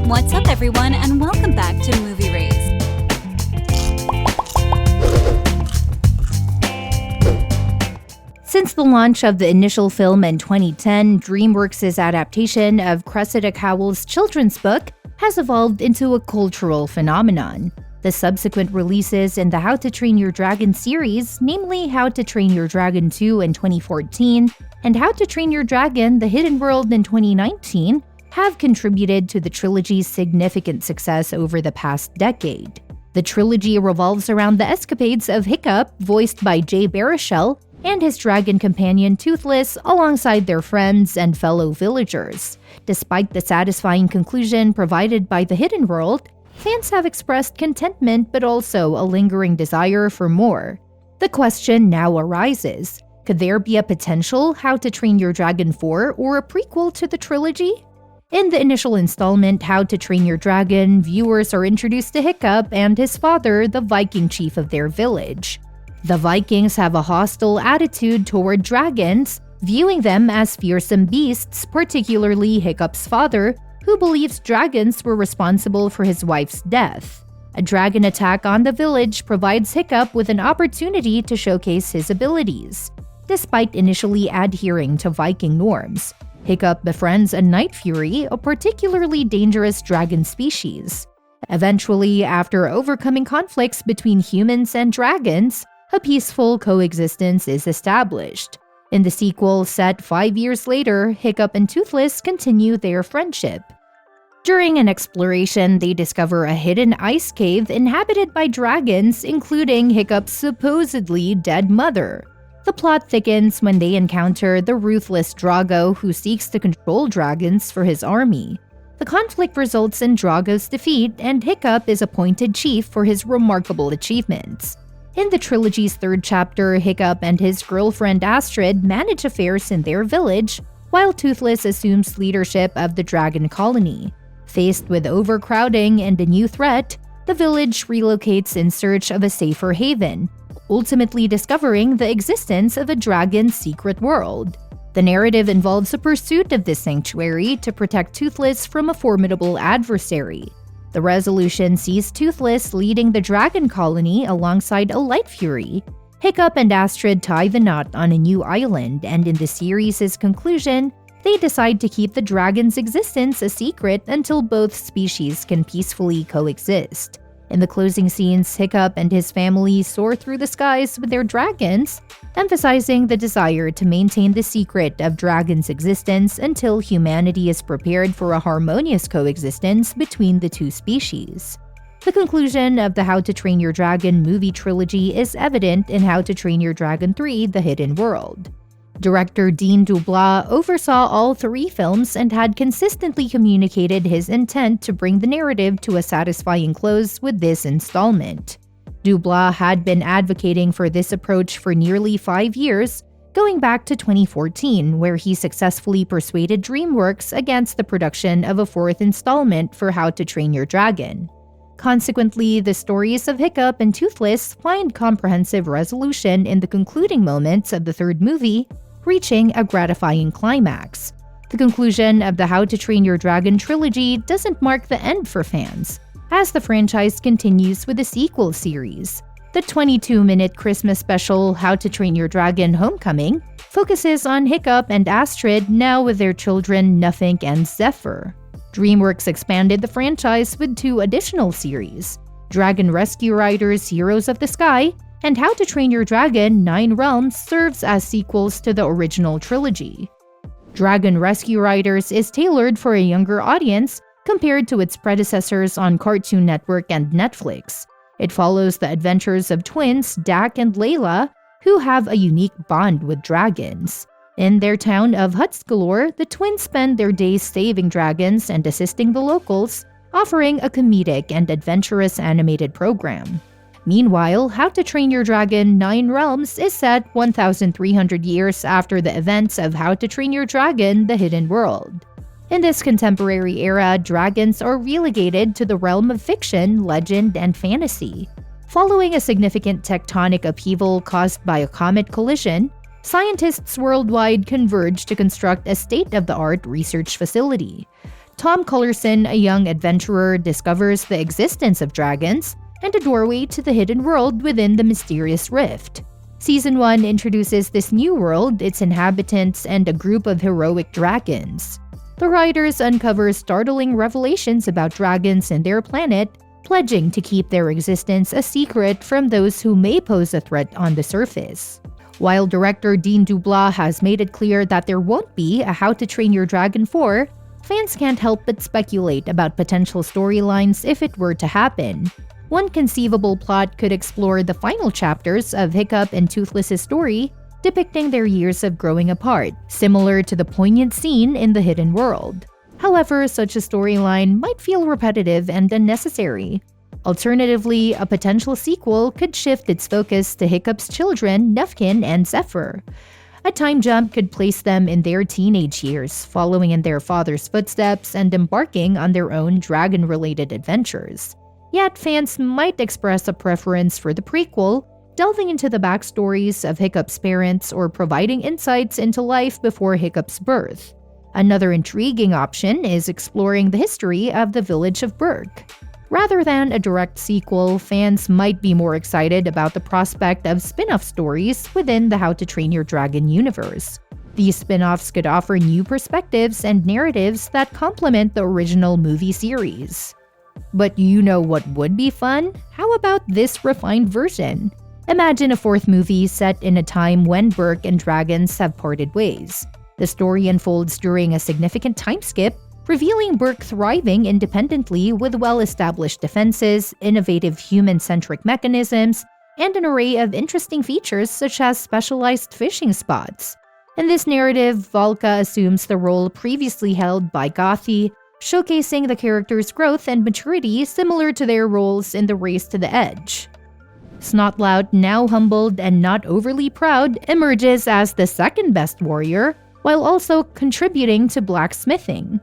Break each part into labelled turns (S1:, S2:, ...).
S1: What's up, everyone, and welcome back to Movie Race.
S2: Since the launch of the initial film in 2010, DreamWorks' adaptation of Cressida Cowell's children's book has evolved into a cultural phenomenon. The subsequent releases in the How to Train Your Dragon series, namely How to Train Your Dragon 2 in 2014 and How to Train Your Dragon: The Hidden World in 2019, have contributed to the trilogy's significant success over the past decade. The trilogy revolves around the escapades of Hiccup, voiced by Jay Baruchel, and his dragon companion Toothless alongside their friends and fellow villagers. Despite the satisfying conclusion provided by The Hidden World, fans have expressed contentment but also a lingering desire for more. The question now arises, could there be a potential How to Train Your Dragon 4 or a prequel to the trilogy? In the initial installment, How to Train Your Dragon, viewers are introduced to Hiccup and his father, the Viking chief of their village. The Vikings have a hostile attitude toward dragons, viewing them as fearsome beasts, particularly Hiccup's father, who believes dragons were responsible for his wife's death. A dragon attack on the village provides Hiccup with an opportunity to showcase his abilities. Despite initially adhering to Viking norms, Hiccup befriends a Night Fury, a particularly dangerous dragon species. Eventually, after overcoming conflicts between humans and dragons, a peaceful coexistence is established. In the sequel, set 5 years later, Hiccup and Toothless continue their friendship. During an exploration, they discover a hidden ice cave inhabited by dragons, including Hiccup's supposedly dead mother. The plot thickens when they encounter the ruthless Drago, who seeks to control dragons for his army. The conflict results in Drago's defeat, and Hiccup is appointed chief for his remarkable achievements. In the trilogy's third chapter, Hiccup and his girlfriend Astrid manage affairs in their village, while Toothless assumes leadership of the dragon colony. Faced with overcrowding and a new threat, the village relocates in search of a safer haven, ultimately discovering the existence of a dragon's secret world. The narrative involves a pursuit of this sanctuary to protect Toothless from a formidable adversary. The resolution sees Toothless leading the dragon colony alongside a Light Fury. Hiccup and Astrid tie the knot on a new island, and in the series' conclusion, they decide to keep the dragon's existence a secret until both species can peacefully coexist. In the closing scenes, Hiccup and his family soar through the skies with their dragons, emphasizing the desire to maintain the secret of dragons' existence until humanity is prepared for a harmonious coexistence between the two species. The conclusion of the How to Train Your Dragon movie trilogy is evident in How to Train Your Dragon 3: The Hidden World. Director DeBlois oversaw all 3 films and had consistently communicated his intent to bring the narrative to a satisfying close with this installment. DeBlois had been advocating for this approach for nearly 5 years, going back to 2014, where he successfully persuaded DreamWorks against the production of a 4th installment for How to Train Your Dragon. Consequently, the stories of Hiccup and Toothless find comprehensive resolution in the concluding moments of the 3rd movie, reaching a gratifying climax. The conclusion of the How to Train Your Dragon trilogy doesn't mark the end for fans, as the franchise continues with a sequel series. The 22-minute Christmas special How to Train Your Dragon Homecoming focuses on Hiccup and Astrid, now with their children Nufink and Zephyr. DreamWorks expanded the franchise with 2 additional series, Dragon Rescue Riders Heroes of the Sky and How to Train Your Dragon 9 Realms serves as sequels to the original trilogy. Dragon Rescue Riders is tailored for a younger audience compared to its predecessors on Cartoon Network and Netflix. It follows the adventures of twins Dak and Layla, who have a unique bond with dragons. In their town of Hutsgalore, the twins spend their days saving dragons and assisting the locals, offering a comedic and adventurous animated program. Meanwhile, How to Train Your Dragon 9 Realms is set 1,300 years after the events of How to Train Your Dragon: The Hidden World. In this contemporary era, dragons are relegated to the realm of fiction, legend, and fantasy. Following a significant tectonic upheaval caused by a comet collision, scientists worldwide converge to construct a state-of-the-art research facility. Tom Cullerson, a young adventurer, discovers the existence of dragons and a doorway to the hidden world within the mysterious rift. Season 1 introduces this new world, its inhabitants, and a group of heroic dragons. The writers uncover startling revelations about dragons and their planet, pledging to keep their existence a secret from those who may pose a threat on the surface. While director Dean DeBlois has made it clear that there won't be a How to Train Your Dragon 4, fans can't help but speculate about potential storylines if it were to happen. One conceivable plot could explore the final chapters of Hiccup and Toothless' story, depicting their years of growing apart, similar to the poignant scene in The Hidden World. However, such a storyline might feel repetitive and unnecessary. Alternatively, a potential sequel could shift its focus to Hiccup's children, Nufkin and Zephyr. A time jump could place them in their teenage years, following in their father's footsteps and embarking on their own dragon-related adventures. Yet fans might express a preference for the prequel, delving into the backstories of Hiccup's parents or providing insights into life before Hiccup's birth. Another intriguing option is exploring the history of the village of Berk. Rather than a direct sequel, fans might be more excited about the prospect of spin-off stories within the How to Train Your Dragon universe. These spin-offs could offer new perspectives and narratives that complement the original movie series. But you know what would be fun? How about this refined version? Imagine a fourth movie set in a time when Berk and dragons have parted ways. The story unfolds during a significant time skip, revealing Berk thriving independently with well-established defenses, innovative human-centric mechanisms, and an array of interesting features such as specialized fishing spots. In this narrative, Valka assumes the role previously held by Gothi, showcasing the character's growth and maturity similar to their roles in the Race to the Edge. Snotlout, now humbled and not overly proud, emerges as the second-best warrior, while also contributing to blacksmithing.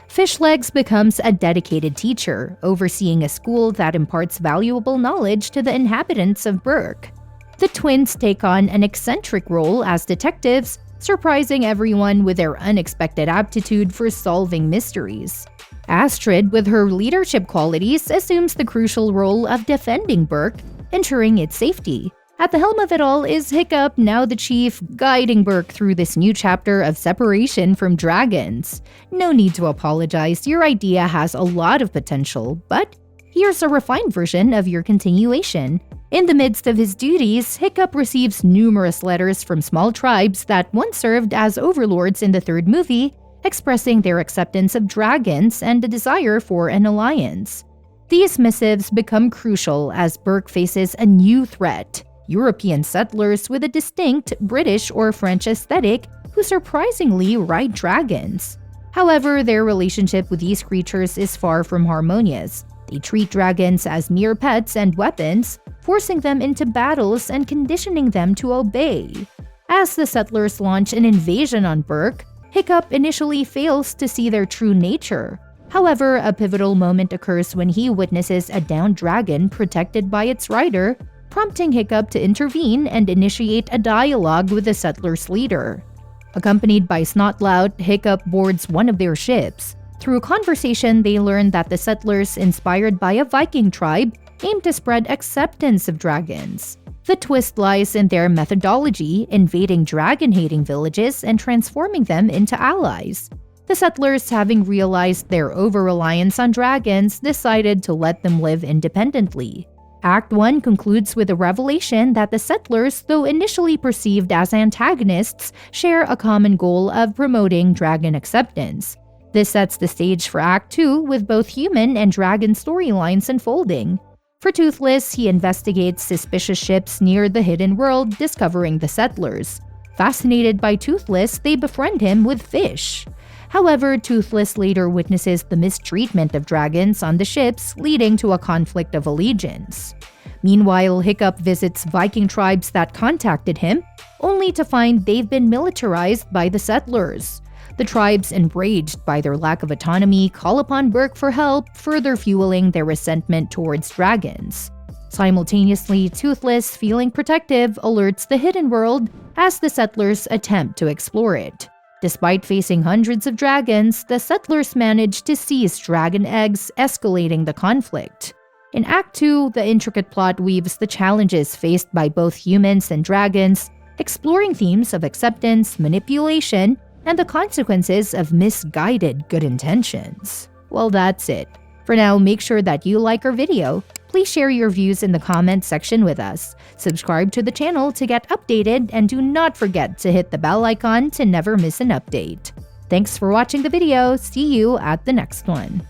S2: Fishlegs becomes a dedicated teacher, overseeing a school that imparts valuable knowledge to the inhabitants of Berk. The twins take on an eccentric role as detectives, surprising everyone with their unexpected aptitude for solving mysteries. Astrid, with her leadership qualities, assumes the crucial role of defending Berk, ensuring its safety. At the helm of it all is Hiccup, now the chief, guiding Berk through this new chapter of separation from dragons. No need to apologize, your idea has a lot of potential, but here's a refined version of your continuation. In the midst of his duties, Hiccup receives numerous letters from small tribes that once served as overlords in the third movie, expressing their acceptance of dragons and a desire for an alliance. These missives become crucial as Berk faces a new threat: European settlers with a distinct British or French aesthetic who surprisingly ride dragons. However, their relationship with these creatures is far from harmonious. They treat dragons as mere pets and weapons, forcing them into battles and conditioning them to obey. As the settlers launch an invasion on Berk, Hiccup initially fails to see their true nature. However, a pivotal moment occurs when he witnesses a downed dragon protected by its rider, prompting Hiccup to intervene and initiate a dialogue with the settlers' leader. Accompanied by Snotlout, Hiccup boards one of their ships. Through conversation, they learn that the settlers, inspired by a Viking tribe, aim to spread acceptance of dragons. The twist lies in their methodology, invading dragon-hating villages and transforming them into allies. The settlers, having realized their over-reliance on dragons, decided to let them live independently. Act 1 concludes with a revelation that the settlers, though initially perceived as antagonists, share a common goal of promoting dragon acceptance. This sets the stage for Act 2, with both human and dragon storylines unfolding. For Toothless, he investigates suspicious ships near the hidden world, discovering the settlers. Fascinated by Toothless, they befriend him with fish. However, Toothless later witnesses the mistreatment of dragons on the ships, leading to a conflict of allegiance. Meanwhile, Hiccup visits Viking tribes that contacted him, only to find they've been militarized by the settlers. The tribes, enraged by their lack of autonomy, call upon Berk for help, further fueling their resentment towards dragons. Simultaneously, Toothless, feeling protective, alerts the hidden world as the settlers attempt to explore it. Despite facing hundreds of dragons, the settlers managed to seize dragon eggs, escalating the conflict. In Act 2, the intricate plot weaves the challenges faced by both humans and dragons, exploring themes of acceptance, manipulation, and the consequences of misguided good intentions. Well, that's it. For now, make sure that you like our video. Please share your views in the comment section with us. Subscribe to the channel to get updated, and do not forget to hit the bell icon to never miss an update. Thanks for watching the video. See you at the next one.